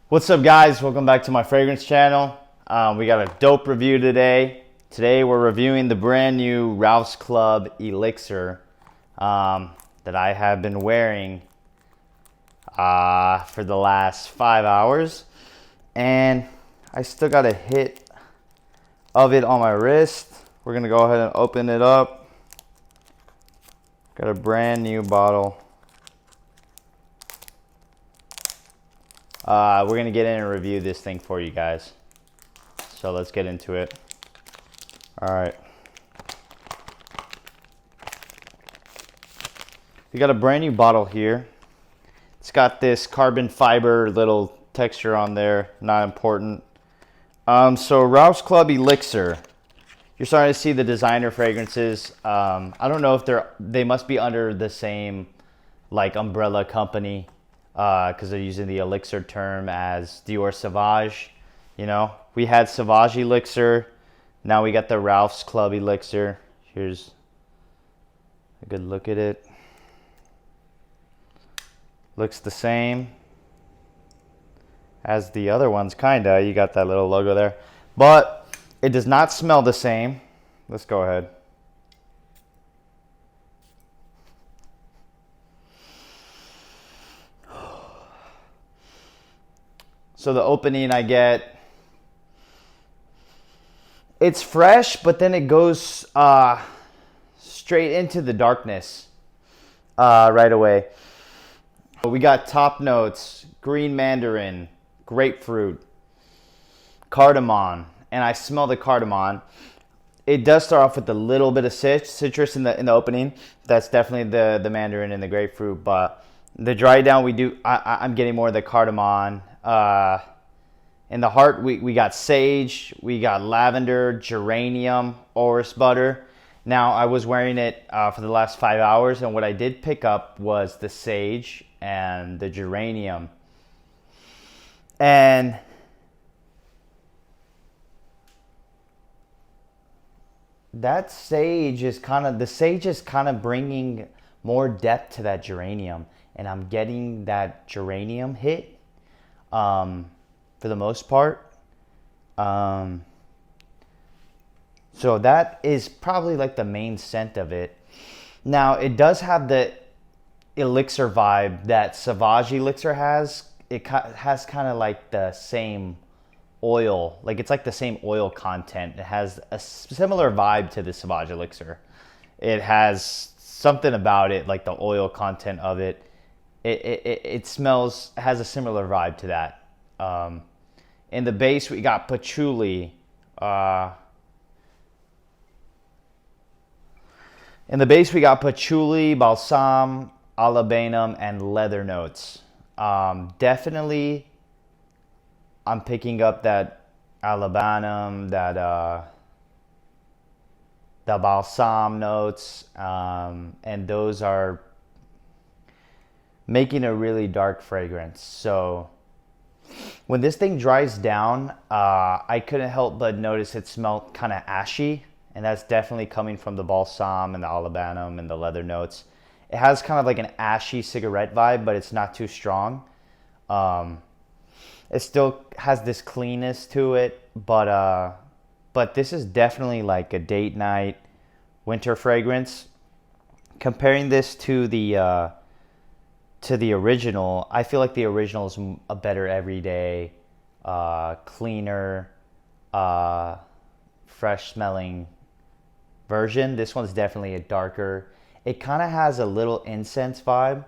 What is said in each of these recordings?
What's up, guys? Welcome back to my fragrance channel. We got a dope review today. Today we're reviewing the brand new Ralphs Club Elixir that I have been wearing for the last 5 hours, and I still got a hit of it on my wrist. We're gonna go ahead and open it up. Got a brand new bottle. We're gonna get in and review this thing for you guys. So let's get into it. All right. We got a brand new bottle here. It's got this carbon fiber little texture on there, not important. So Ralphs Club Elixir. You're starting to see the designer fragrances. I don't know if they must be under the same like umbrella company, because they're using the Elixir term as Dior Sauvage. You know, we had Sauvage Elixir. Now we got the Ralphs Club Elixir. Here's a good look at it. Looks the same as the other ones, kinda. You got that little logo there, but it does not smell the same. Let's go ahead. So the opening I get, it's fresh, but then it goes straight into the darkness right away. We got top notes: green mandarin, grapefruit, cardamom, and I smell the cardamom. It does start off with a little bit of citrus in the opening. That's definitely the mandarin and the grapefruit, but the dry down I'm getting more of the cardamom. In the heart, we got sage, we got lavender, geranium, orris butter. Now, I was wearing it for the last 5 hours, and what I did pick up was the sage and the geranium. And that sage is kind of bringing more depth to that geranium, and I'm getting that geranium hit for the most part. So that is probably like the main scent of it. Now, it does have the elixir vibe that Sauvage Elixir has. It has kind of like the same oil, like it's like the same oil content. It has a similar vibe to the Sauvage Elixir. It has something about it, like the oil content of it. It smells, has a similar vibe to that. In the base, we got patchouli. In the base, we got patchouli, balsam, olibanum, and leather notes. Definitely, I'm picking up that olibanum, the balsam notes, and those are making a really dark fragrance. So when this thing dries down, I couldn't help but notice it smelled kind of ashy, and that's definitely coming from the balsam and the olibanum and the leather notes. It has kind of like an ashy cigarette vibe, but it's not too strong. It still has this cleanness to it, but this is definitely like a date night winter fragrance. Comparing this to the original, I feel like the original is a better everyday, cleaner, fresh smelling version. This one's definitely a darker. It kind of has a little incense vibe.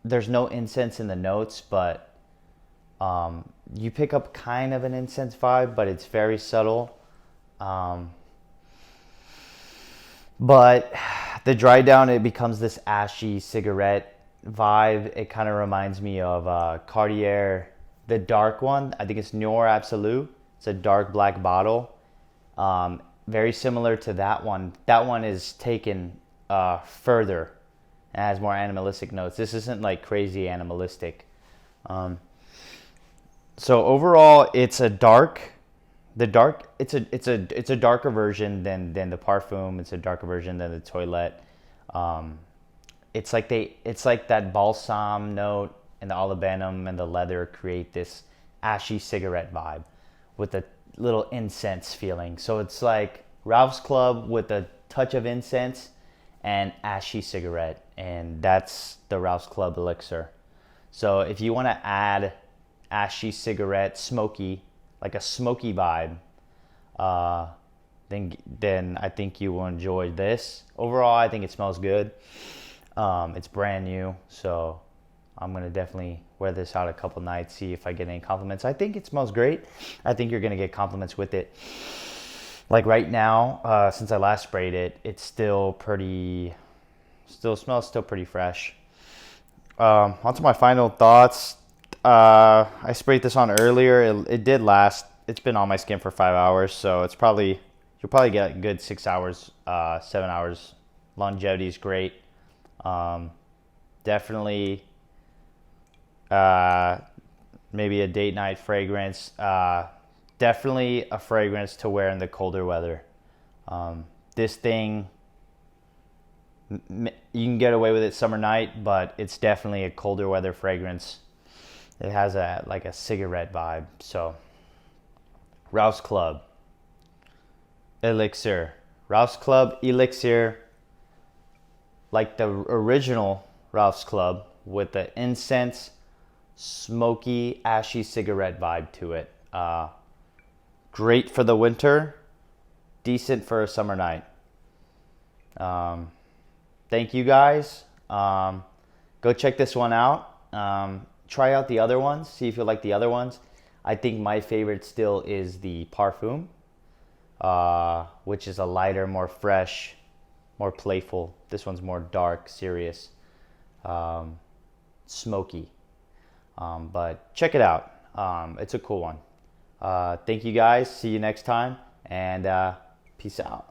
There's no incense in the notes, but you pick up kind of an incense vibe, but it's very subtle. But the dry down, it becomes this ashy cigarette vibe. It kind of reminds me of Cartier, the dark one. I think it's Noir Absolu. It's a dark black bottle. Very similar to that one. That one is taken further and has more animalistic notes. This isn't like crazy animalistic. So overall, it's a dark. It's a darker version than the Parfum. It's a darker version than the Toilette. It's like that balsam note and the olibanum and the leather create this ashy cigarette vibe with a little incense feeling. So it's like Ralph's Club with a touch of incense and ashy cigarette, and that's the Ralph's Club Elixir. So if you want to add ashy cigarette, smoky, like a smoky vibe, then I think you will enjoy this. Overall, I think it smells good. It's brand new, so I'm gonna definitely wear this out a couple nights, see if I get any compliments. I think it smells great. I think you're gonna get compliments with it. Like right now, since I last sprayed it, it's still smells pretty fresh. On to my final thoughts. I sprayed this on earlier. It did last. It's been on my skin for 5 hours, so you'll probably get a good 6 hours, 7 hours. Longevity is great. Definitely, maybe a date night fragrance. Definitely a fragrance to wear in the colder weather. This thing, you can get away with it summer night, but it's definitely a colder weather fragrance. It has like a cigarette vibe. So, Ralph's Club Elixir. Ralph's Club Elixir, like the original Ralph's Club, with the incense, smoky, ashy cigarette vibe to it. Great for the winter, decent for a summer night. Thank you guys. Go check this one out. Try out the other ones, see if you like the other ones. I think my favorite still is the Parfum, which is a lighter, more fresh, more playful. This one's more dark, serious, smoky. But check it out. It's a cool one. Thank you guys. See you next time, and peace out.